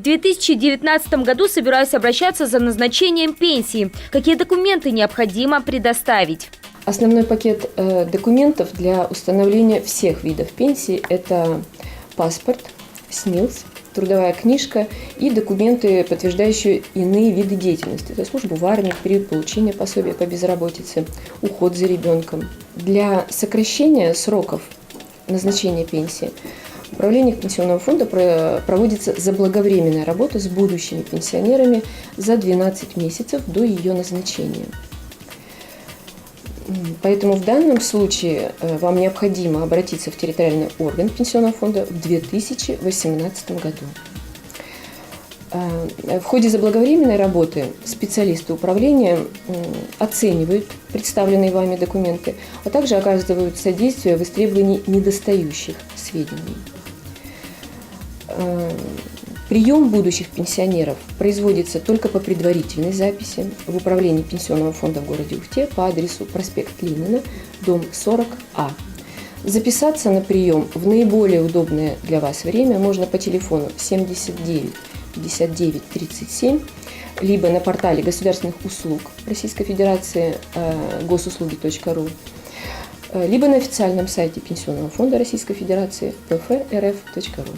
2019 году собираюсь обращаться за назначением пенсии. Какие документы необходимо предоставить? Основной пакет документов для установления всех видов пенсии – это паспорт, СНИЛС, трудовая книжка и документы, подтверждающие иные виды деятельности. Это службу в армии, период получения пособия по безработице, уход за ребенком. Для сокращения сроков назначения пенсии Управление Пенсионного фонда проводится заблаговременная работа с будущими пенсионерами за 12 месяцев до ее назначения. Поэтому в данном случае вам необходимо обратиться в территориальный орган Пенсионного фонда в 2018 году. В ходе заблаговременной работы специалисты управления оценивают представленные вами документы, а также оказывают содействие в истребовании недостающих сведений. Прием будущих пенсионеров производится только по предварительной записи в управлении Пенсионного фонда в городе Ухте по адресу проспект Ленина, дом 40А. Записаться на прием в наиболее удобное для вас время можно по телефону 79 59 37, либо на портале государственных услуг Российской Федерации госуслуги.ру, либо на официальном сайте Пенсионного фонда Российской Федерации pfrf.ru.